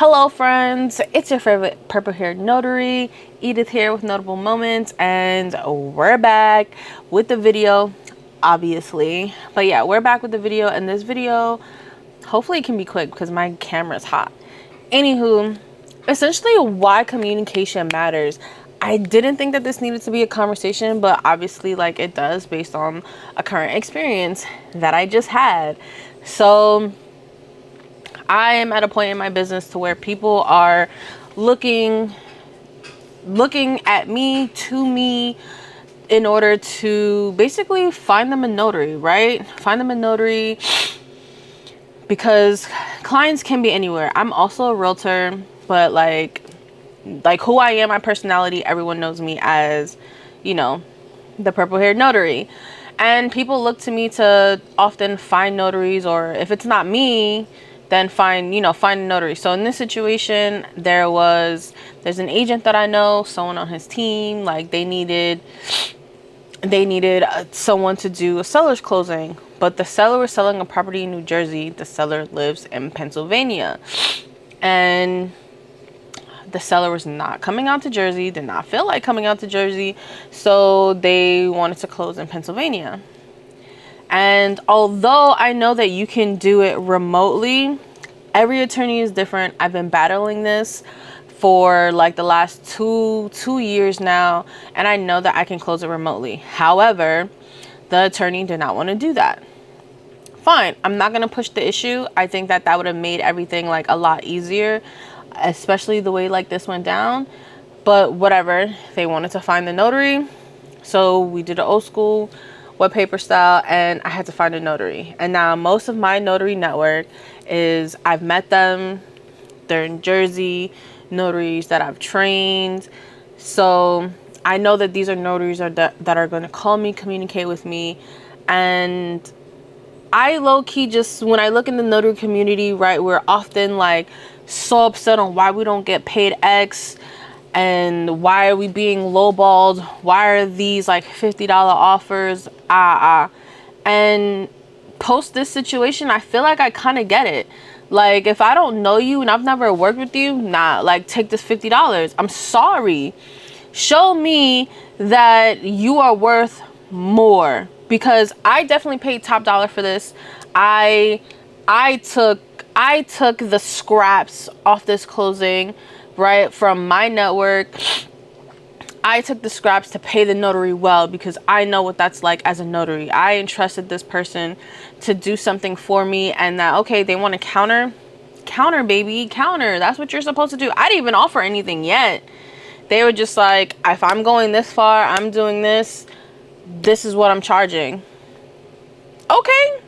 Hello friends, it's your favorite purple haired notary, Edith here with Notable Moments, and we're back with the video, obviously. But yeah, we're back with the video, and this video, hopefully it can be quick because my camera's hot. Anywho, essentially why communication matters. I didn't think that this needed to be a conversation, but obviously like it does based on a current experience that I just had. So I am at a point in my business to where people are looking at me, to me, in order to basically find them a notary, right? Find them a notary because clients can be anywhere. I'm also a realtor, but like who I am, my personality, everyone knows me as, you know, the purple haired notary. And people look to me to often find notaries, or if it's not me, then find a notary. So in this situation, there's an agent that I know, someone on his team, like they needed someone to do a seller's closing, but the seller was selling a property in New Jersey. The seller lives in Pennsylvania, and the seller was not coming out to Jersey, did not feel like coming out to Jersey, so they wanted to close in Pennsylvania. And although I know that you can do it remotely, every attorney is different. I've been battling this for like the last two years now, and I know that I can close it remotely. However, the attorney did not want to do that. Fine, I'm not going to push the issue. I think that would have made everything like a lot easier, especially the way like this went down. But whatever, they wanted to find the notary, so we did an old school web paper style, and I had to find a notary. And now most of my notary network is, I've met them, they're in Jersey, notaries that I've trained. So I know that these are notaries that are going to call me, communicate with me. And I low-key just, when I look in the notary community, right, we're often like so upset on why we don't get paid X, and why are we being lowballed, why are these like $50 offers, and post this situation, I feel like I kind of get it. Like, if I don't know you and I've never worked with you, nah, like take this $50. I'm sorry, show me that you are worth more, because I definitely paid top dollar for this. I took the scraps off this closing, right, from my network. I took the scraps to pay the notary well, because I know what that's like as a notary. I entrusted this person to do something for me, and that, okay, they want to counter, baby, counter. That's what you're supposed to do. I didn't even offer anything yet. They were just like, if I'm going this far, I'm doing this. This is what I'm charging. Okay,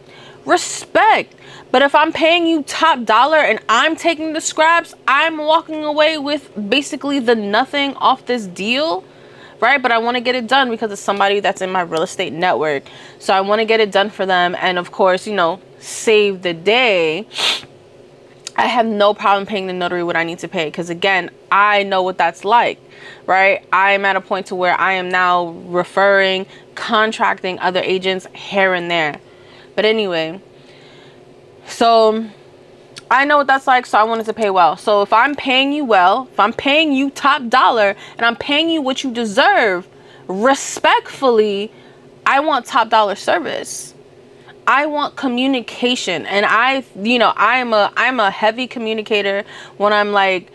respect. But if I'm paying you top dollar and I'm taking the scraps, I'm walking away with basically the nothing off this deal, right? But I want to get it done because it's somebody that's in my real estate network. So I want to get it done for them. And of course, you know, save the day. I have no problem paying the notary what I need to pay, because again, I know what that's like, right? I'm at a point to where I am now referring, contracting other agents here and there. But anyway, so I know what that's like, so I wanted to pay well. So if I'm paying you well, if I'm paying you top dollar, and I'm paying you what you deserve, respectfully, I want top dollar service. I want communication. And I'm a heavy communicator when I'm like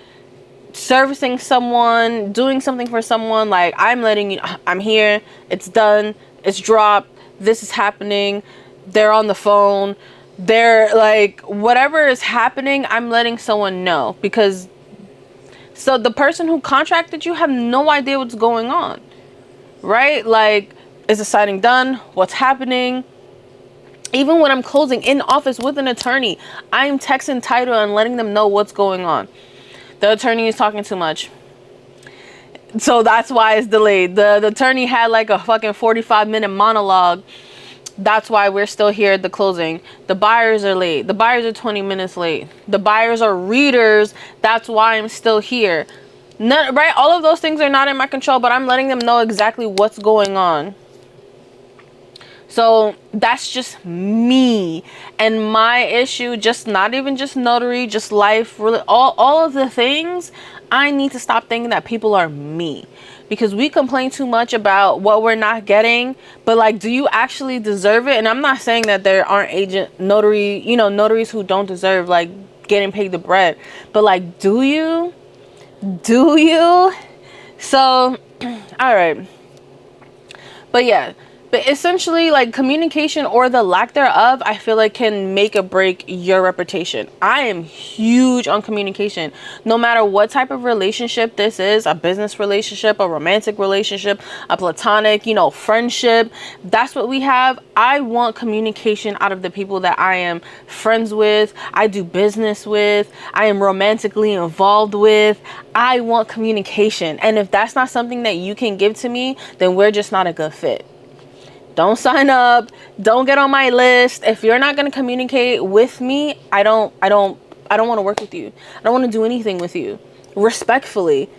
servicing someone, doing something for someone. Like, I'm letting you, I'm here, it's done, it's dropped, this is happening, they're on the phone, they're like, whatever is happening, I'm letting someone know, because so the person who contracted you have no idea what's going on, right? Like, is the signing done? What's happening? Even when I'm closing in office with an attorney, I'm texting title and letting them know what's going on. The attorney is talking too much, so that's why it's delayed. The attorney had like a fucking 45-minute monologue. That's why we're still here at the closing. The buyers are late. The buyers are 20 minutes late. The buyers are readers. That's why I'm still here. Right? All of those things are not in my control, but I'm letting them know exactly what's going on. So that's just me and my issue. Just not even just notary, just life, really, all of the things. I need to stop thinking that people are me, because we complain too much about what we're not getting. But like, do you actually deserve it? And I'm not saying that there aren't notaries who don't deserve like getting paid the bread, but like, do you? So all right. But yeah, but essentially, like, communication or the lack thereof, I feel like can make or break your reputation. I am huge on communication. No matter what type of relationship this is, a business relationship, a romantic relationship, a platonic, friendship, that's what we have. I want communication out of the people that I am friends with, I do business with, I am romantically involved with. I want communication. And if that's not something that you can give to me, then we're just not a good fit. Don't sign up. Don't get on my list. If you're not going to communicate with me, I don't want to work with you. I don't want to do anything with you. Respectfully,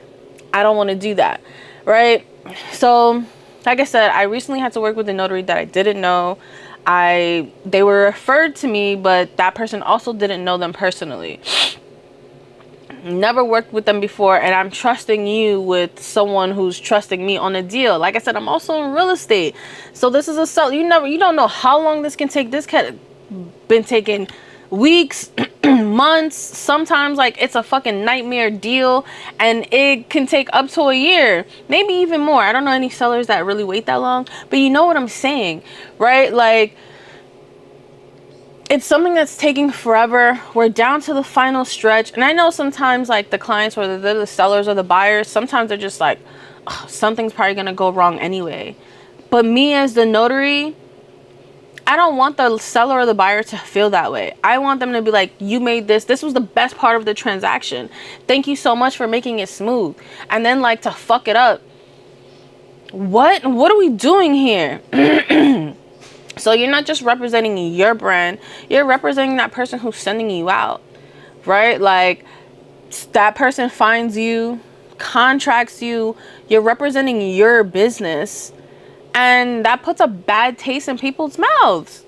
I don't want to do that. Right? So, like I said, I recently had to work with a notary that I didn't know. They were referred to me, but that person also didn't know them personally. Never worked with them before, and I'm trusting you with someone who's trusting me on a deal. Like I said, I'm also in real estate, so this is a sell. You don't know how long this can take. This can been taking weeks, months, sometimes. Like, it's a fucking nightmare deal, and it can take up to a year, maybe even more. I don't know any sellers that really wait that long, but you know what I'm saying, right? Like, it's something that's taking forever. We're down to the final stretch. And I know sometimes, like, the clients, whether they're the sellers or the buyers, sometimes they're just like, oh, something's probably going to go wrong anyway. But me as the notary, I don't want the seller or the buyer to feel that way. I want them to be like, you made this. This was the best part of the transaction. Thank you so much for making it smooth. And then, like, to fuck it up. What are we doing here? So you're not just representing your brand, you're representing that person who's sending you out, right? Like, that person finds you, contracts you, you're representing your business, and that puts a bad taste in people's mouths.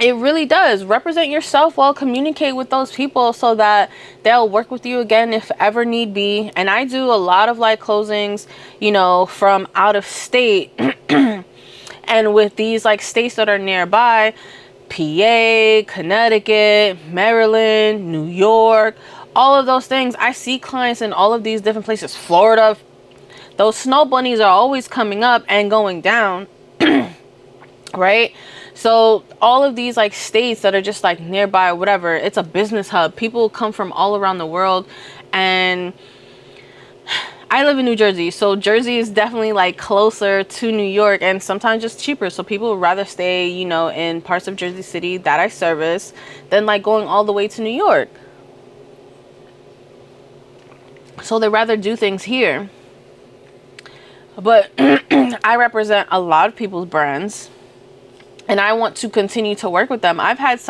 It really does. Represent yourself well, communicate with those people so that they'll work with you again if ever need be. And I do a lot of like closings, from out of state. And with these like states that are nearby, PA, Connecticut, Maryland, New York, all of those things, I see clients in all of these different places. Florida, those snow bunnies are always coming up and going down, right? So all of these like states that are just like nearby, whatever, it's a business hub. People come from all around the world, and I live in New Jersey, so Jersey is definitely like closer to New York and sometimes just cheaper. So people would rather stay, in parts of Jersey City that I service than like going all the way to New York. So they rather do things here. But I represent a lot of people's brands, and I want to continue to work with them. I have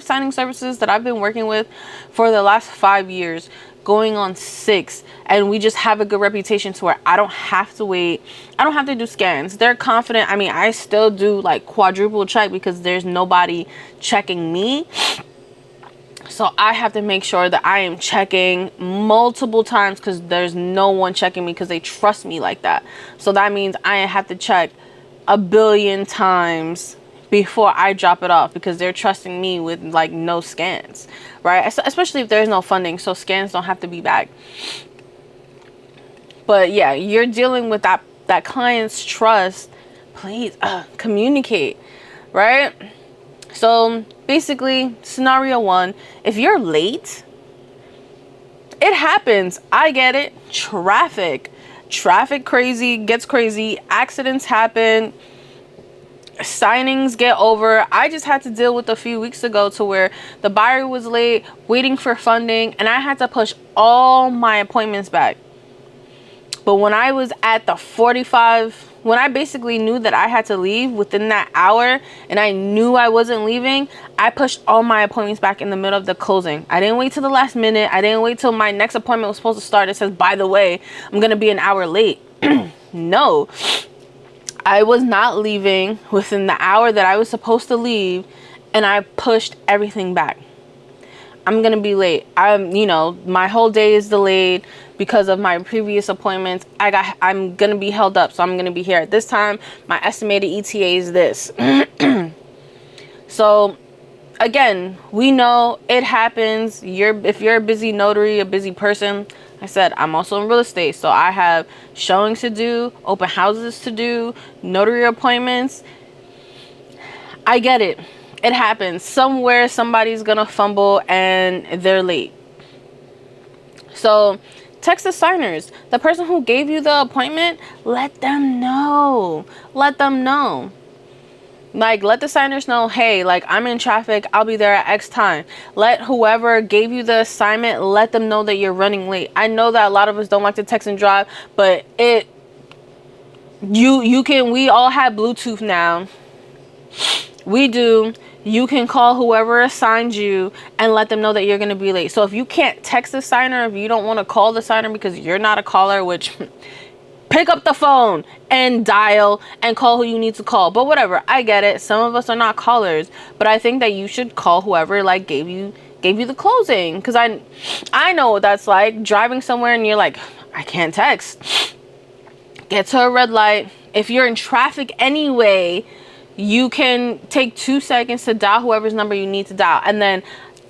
signing services that I've been working with for the last 5 years, going on 6, and we just have a good reputation to where I don't have to wait. I don't have to do scans. They're confident. I mean, I still do like quadruple check because there's nobody checking me. So I have to make sure that I am checking multiple times because there's no one checking me because they trust me like that. So that means I have to check a billion times before I drop it off because they're trusting me with like no scans, right? Especially if there's no funding, so scans don't have to be back. But yeah, you're dealing with that client's trust. Please communicate, right? So basically, scenario 1, if you're late, it happens. I get it. Traffic gets crazy. Accidents happen. Signings get over. I just had to deal with a few weeks ago to where the buyer was late, waiting for funding, and I had to push all my appointments back. But when I was at the 45, when I basically knew that I had to leave within that hour and I knew I wasn't leaving, I pushed all my appointments back in the middle of the closing. I didn't wait till the last minute. I didn't wait till my next appointment was supposed to start. It says, by the way, I'm going to be an hour late. No. I was not leaving within the hour that I was supposed to leave, and I pushed everything back. I'm gonna be late. My whole day is delayed because of my previous appointments. I'm gonna be held up, so I'm gonna be here at this time. My estimated ETA is this. So again, we know it happens. If you're a busy notary, a busy person, I said, I'm also in real estate, so I have showings to do, open houses to do, notary appointments. I get it. It happens. Somewhere somebody's gonna fumble and they're late. So text the signers. The person who gave you the appointment, let them know. Let them know. Like, let the signers know, hey, like, I'm in traffic, I'll be there at X time. Let whoever gave you the assignment, let them know that you're running late. I know that a lot of us don't like to text and drive, but we all have Bluetooth now. We do. You can call whoever assigned you and let them know that you're going to be late. So if you can't text the signer, if you don't want to call the signer because you're not a caller, which pick up the phone and dial and call who you need to call. But whatever, I get it. Some of us are not callers, but I think that you should call whoever like gave you the closing, because I know what that's like, driving somewhere and you're like, I can't text. Get to a red light. If you're in traffic anyway, you can take 2 seconds to dial whoever's number you need to dial, and then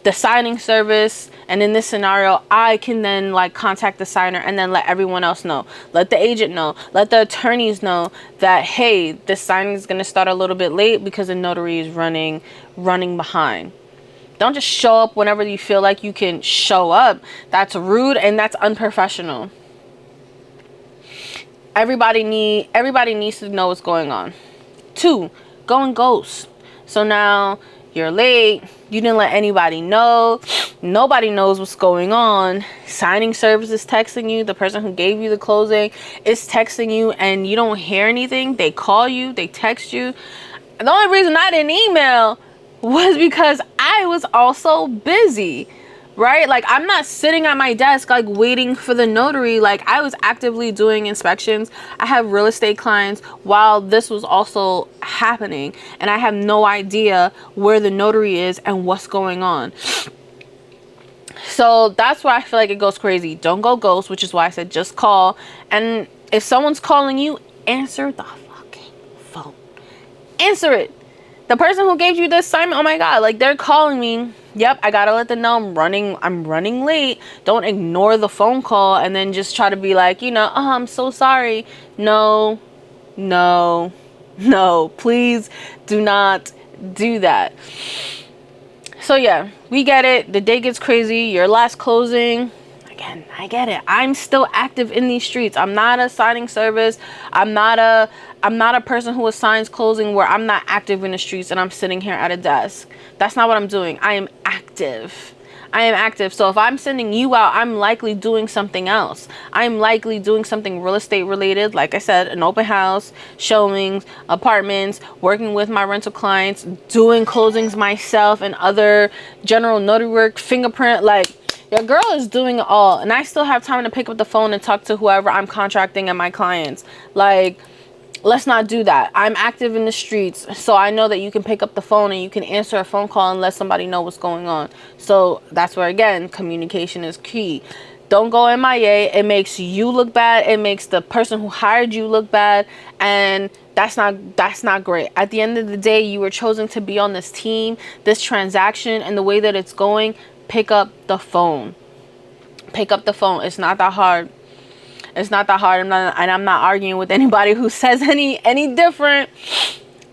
the signing service, and in this scenario, I can then like contact the signer and then let everyone else know. Let the agent know, let the attorneys know that, hey, this signing is going to start a little bit late because the notary is running behind. Don't just show up whenever you feel like you can show up. That's rude and that's unprofessional. Everybody needs to know what's going on. 2, go and ghost. So now you're late. You didn't let anybody know. Nobody knows what's going on. Signing service is texting you. The person who gave you the closing is texting you and you don't hear anything. They call you. They text you. The only reason I didn't email was because I was also busy. Right? Like, I'm not sitting at my desk like waiting for the notary. Like, I was actively doing inspections. I have real estate clients while this was also happening, and I have no idea where the notary is and what's going on. So that's why I feel like it goes crazy. Don't go ghost, which is why I said just call. And if someone's calling you, answer the fucking phone. Answer it. The person who gave you the assignment, oh my God, like, they're calling me. Yep, I gotta let them know I'm running late. Don't ignore the phone call and then just try to be like, oh, I'm so sorry. No, please do not do that. So yeah, we get it. The day gets crazy. Your last closing. Again, I get it. I'm still active in these streets. I'm not a signing service. I'm not a person who assigns closing where I'm not active in the streets and I'm sitting here at a desk. That's not what I'm doing. I am active. So if I'm sending you out, I'm likely doing something else. I'm likely doing something real estate related. Like I said, an open house, showings, apartments, working with my rental clients, doing closings myself and other general notary work, fingerprint, like, your girl is doing it all, and I still have time to pick up the phone and talk to whoever I'm contracting and my clients. Like, let's not do that. I'm active in the streets, so I know that you can pick up the phone and you can answer a phone call and let somebody know what's going on. So that's where, again, communication is key. Don't go MIA. It makes you look bad. It makes the person who hired you look bad, and that's not great. At the end of the day, you were chosen to be on this team, this transaction, and the way that it's going. Pick up the phone. Pick up the phone. It's not that hard. It's not that hard. I'm not arguing with anybody who says any different.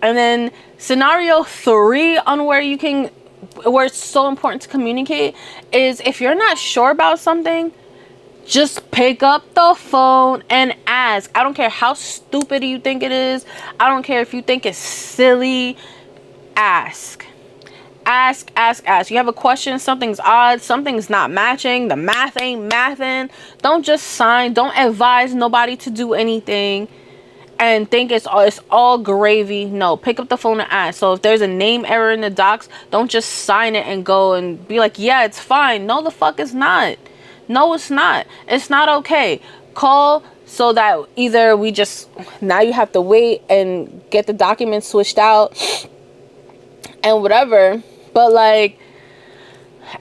And then scenario 3 on where it's so important to communicate is, if you're not sure about something, just pick up the phone and ask. I don't care how stupid you think it is. I don't care if you think it's silly. Ask. You have a question, something's odd, something's not matching, the math ain't mathing. Don't just sign. Don't advise nobody to do anything and think it's all gravy. No, pick up the phone and ask. So if there's a name error in the docs, don't just sign it and go and be like, yeah, it's fine. No, the fuck it's not. No, it's not. It's not okay. Call so that either we just, now you have to wait and get the documents switched out and whatever. But like,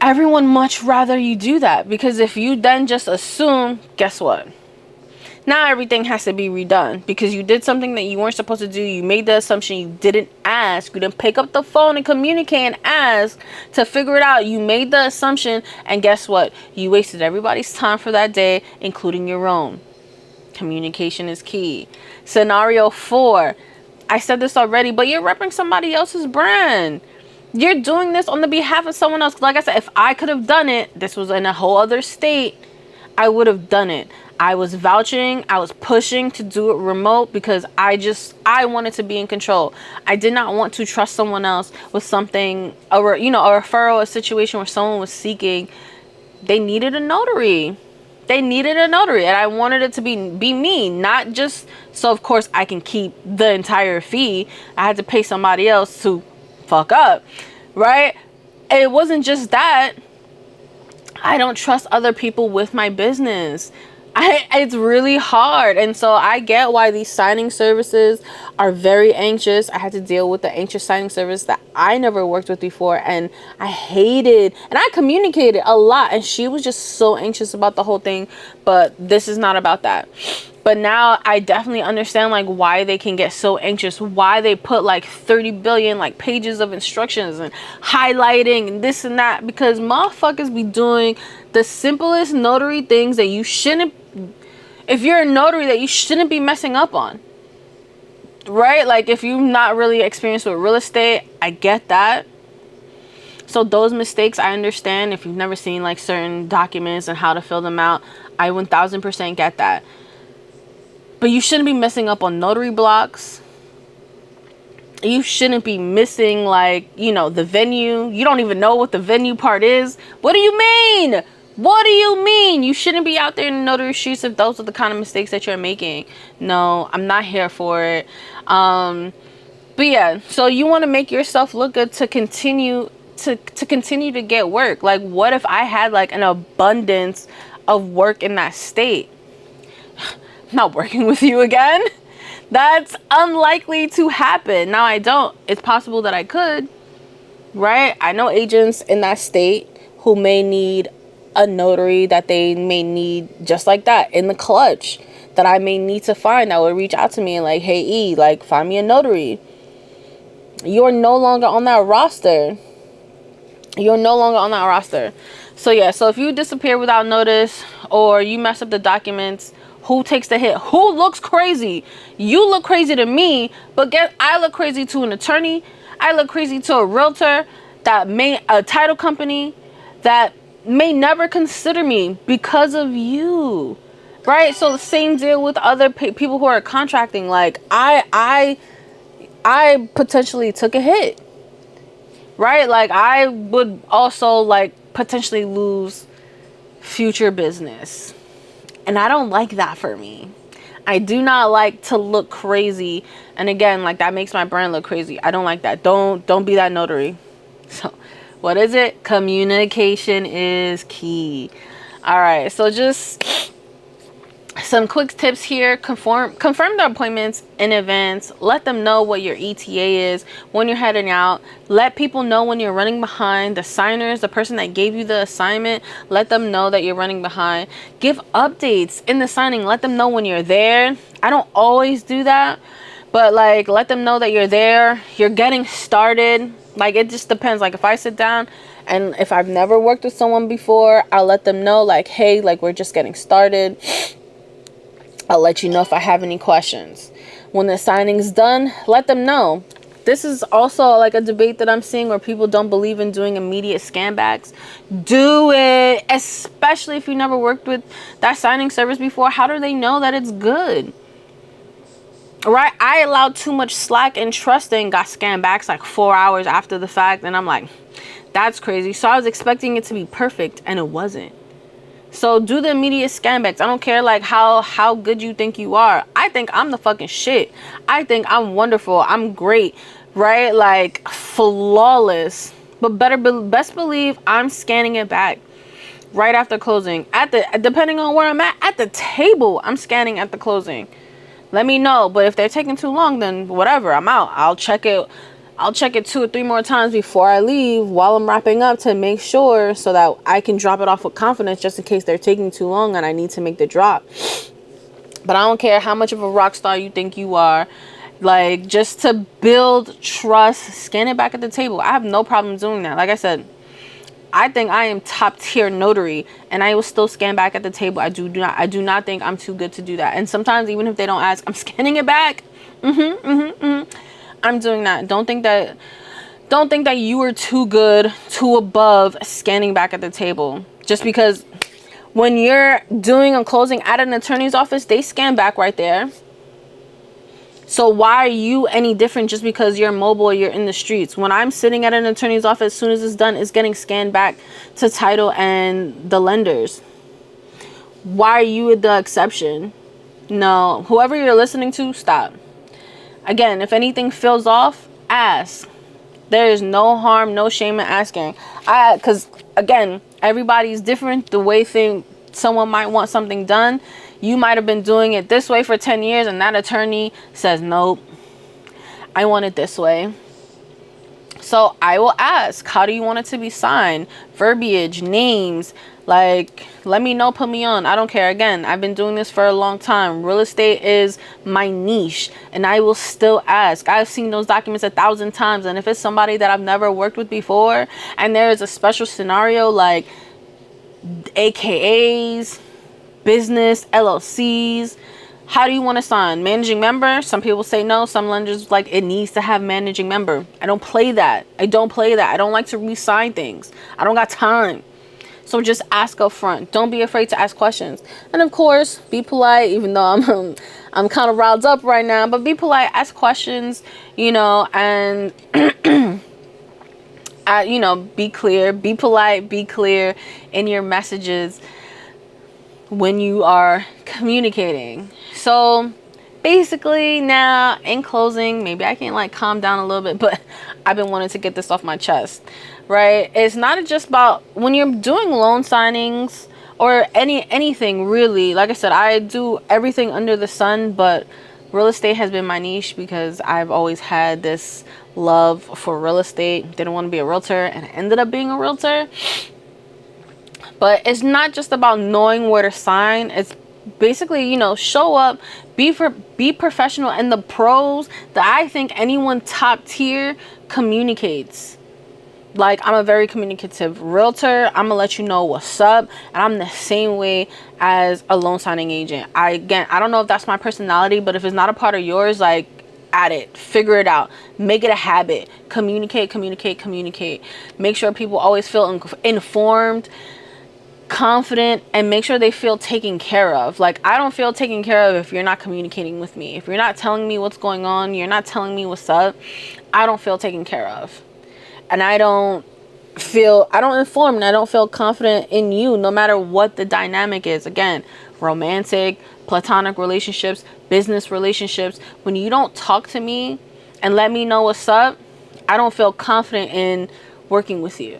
everyone much rather you do that, because if you then just assume, guess what? Now everything has to be redone because you did something that you weren't supposed to do. You made the assumption, you didn't ask, you didn't pick up the phone and communicate and ask to figure it out. You made the assumption, and guess what? You wasted everybody's time for that day, including your own. Communication is key. Scenario 4, I said this already, but you're repping somebody else's brand. You're doing this on the behalf of someone else. Like I said, if I could have done it, this was in a whole other state, I would have done it. I was vouching, I was pushing to do it remote because I wanted to be in control. I did not want to trust someone else with something, a referral, a situation where someone was seeking, they needed a notary. They needed a notary, and I wanted it to be me, not just so of course I can keep the entire fee. I had to pay somebody else to fuck up, right? It wasn't just that. I don't trust other people with my business. It's really hard. And so I get why these signing services are very anxious. I had to deal with the anxious signing service that I never worked with before, and I hated, and I communicated a lot, and she was just so anxious about the whole thing. But this is not about that. But now I definitely understand like why they can get so anxious, why they put like 30 billion like pages of instructions and highlighting and this and that, because motherfuckers be doing the simplest notary things that you shouldn't, if you're a notary, that you shouldn't be messing up on, right? Like if you're not really experienced with real estate, I get that. So those mistakes I understand. If you've never seen like certain documents and how to fill them out, I 1000% get that. But you shouldn't be messing up on notary blocks. You shouldn't be missing like, the venue. You don't even know what the venue part is. What do you mean? What do you mean? You shouldn't be out there in the notary streets if those are the kind of mistakes that you're making. No, I'm not here for it. But yeah, so you want to make yourself look good to continue to get work. Like, what if I had like an abundance of work in that state? Not working with you again. That's unlikely to happen. Now I don't. It's possible that I could, right? I know agents in that state who may need a notary that they may need just like that in the clutch, that I may need to find, that would reach out to me and like, hey E, like find me a notary. You're no longer on that roster. You're no longer on that roster. So yeah, so if you disappear without notice or you mess up the documents, who takes the hit? Who looks crazy? You look crazy to me, but I look crazy to an attorney. I look crazy to a realtor, a title company that may never consider me because of you, right? So the same deal with other people who are contracting. Like I potentially took a hit, right? Like I would also like potentially lose future business. And I don't like that for me. I do not like to look crazy. And again, like that makes my brand look crazy. I don't like that. Don't be that notary. So what is it? Communication is key. All right. So just some quick tips here. Confirm the appointments in advance. Let them know what your ETA is when you're heading out. Let people know when you're running behind. The signers, the person that gave you the assignment, let them know that you're running behind. Give updates in the signing. Let them know when you're there. I don't always do that, but like let them know that you're there, you're getting started. Like it just depends. Like if I sit down and if I've never worked with someone before, I'll let them know like, hey, like we're just getting started. I'll let you know if I have any questions. When the signing's done, let them know. This is also like a debate that I'm seeing where people don't believe in doing immediate scan backs. Do it, especially if you never worked with that signing service before. How do they know that it's good? Right? I allowed too much slack and trusting, got scan backs like 4 hours after the fact, and I'm like, that's crazy. So I was expecting it to be perfect, and it wasn't. So do the immediate scan backs. I don't care like how good you think you are. I think I'm the fucking shit. I think I'm wonderful. I'm great, right? Like flawless. But best believe I'm scanning it back. right after closing. Depending on where I'm at the table, I'm scanning at the closing. Let me know. But if they're taking too long, then whatever, I'm out. I'll check it 2 or 3 more times before I leave while I'm wrapping up to make sure, so that I can drop it off with confidence, just in case they're taking too long and I need to make the drop. But I don't care how much of a rock star you think you are. Like, just to build trust, scan it back at the table. I have no problem doing that. Like I said, I think I am top tier notary, and I will still scan back at the table. I do not think I'm too good to do that. And sometimes, even if they don't ask, I'm scanning it back. I'm doing that. Don't think that you are too good, too above scanning back at the table. Just because when you're doing a closing at an attorney's office, they scan back right there. So why are you any different just because you're mobile or you're in the streets? When I'm sitting at an attorney's office, as soon as it's done, it's getting scanned back to title and the lenders. Why are you the exception? No, whoever you're listening to, stop. Again, if anything feels off, ask. There is no harm, no shame in asking. Because again, everybody's different. The way someone might want something done. You might have been doing it this way for 10 years and that attorney says, nope, I want it this way. So I will ask, how do you want it to be signed? Verbiage, names, like, let me know, put me on. I don't care. Again, I've been doing this for a long time. Real estate is my niche, and I will still ask. I've seen those documents 1,000 times, and if it's somebody that I've never worked with before, and there is a special scenario like AKAs, business, LLCs, how do you want to sign? Managing member? Some people say no. Some lenders like it needs to have managing member. I don't play that. I don't like to re-sign things. I don't got time. So just ask up front. Don't be afraid to ask questions. And of course, be polite, even though I'm kind of riled up right now, but be polite, ask questions, and be clear, be polite, be clear in your messages when you are communicating. So basically, now in closing, maybe I can like calm down a little bit, but I've been wanting to get this off my chest, right? It's not just about when you're doing loan signings or anything really. Like I said, I do everything under the sun, but real estate has been my niche because I've always had this love for real estate. Didn't want to be a realtor and I ended up being a realtor. But it's not just about knowing where to sign. It's basically, show up, be professional. And the pros that I think anyone top tier communicates. Like, I'm a very communicative realtor. I'm gonna let you know what's up. And I'm the same way as a loan signing agent. I don't know if that's my personality, but if it's not a part of yours, like, at it, figure it out, make it a habit, communicate. Make sure people always feel informed, confident, and make sure they feel taken care of. Like, I don't feel taken care of if you're not communicating with me. If you're not telling me what's going on, you're not telling me what's up, I don't feel taken care of. And I don't inform, and I don't feel confident in you, no matter what the dynamic is. Again, romantic, platonic relationships, business relationships. When you don't talk to me and let me know what's up, I don't feel confident in working with you.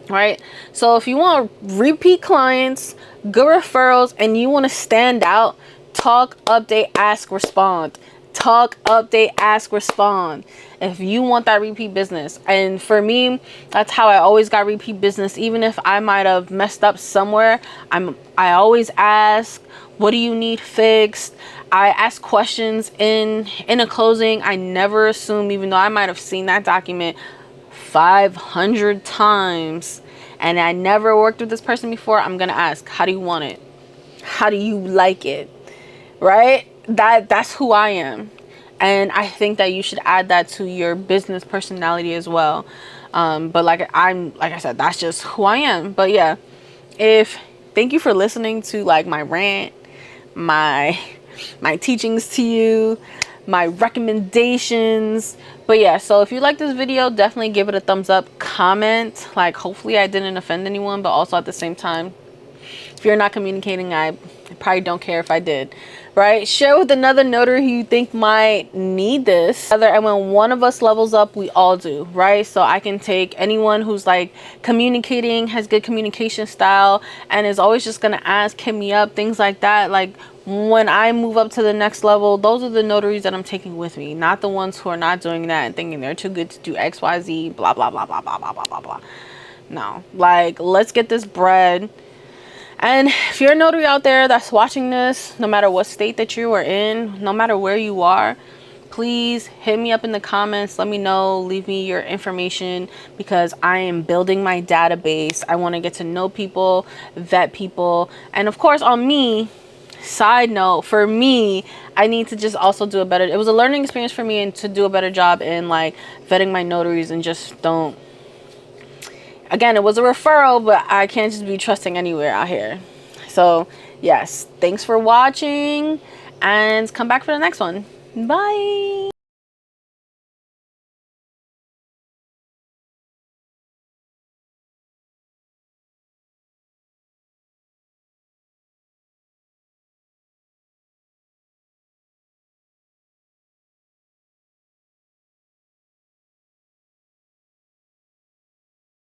Right? So if you want repeat clients, good referrals, and you want to stand out, talk, update, ask, respond. Talk, update, ask, respond. If you want that repeat business. And for me, that's how I always got repeat business. Even if I might have messed up somewhere, I always ask, what do you need fixed? I ask questions in a closing. I never assume, even though I might have seen that document 500 times and I never worked with this person before, I'm gonna ask, how do you want it? How do you like it? Right? That's who I am. And I think that you should add that to your business personality as well. But like I said, that's just who I am. But yeah, thank you for listening to like my rant, my teachings to you, my recommendations. But yeah, so if you like this video, definitely give it a thumbs up, comment. Like, hopefully I didn't offend anyone, but also at the same time, If you're not communicating, I probably don't care if I did, right? Share with another notary who you think might need this. And when one of us levels up, we all do, right? So I can take anyone who's like communicating, has good communication style, and is always just gonna ask, hit me up, things like that. Like, when I move up to the next level, those are the notaries that I'm taking with me, not the ones who are not doing that and thinking they're too good to do XYZ, blah, blah, blah, blah, blah, blah, blah, blah, blah. No, like, let's get this bread. And if you're a notary out there that's watching this, no matter what state that you are in, no matter where you are, please hit me up in the comments. Let me know, leave me your information, because I am building my database. I want to get to know people, vet people, and of course on me, side note, for me, I need to just also do a better, it was a learning experience for me, and to do a better job in like vetting my notaries, and just don't, again, it was a referral, but I can't just be trusting anywhere out here. So yes, thanks for watching, and come back for the next one. Bye.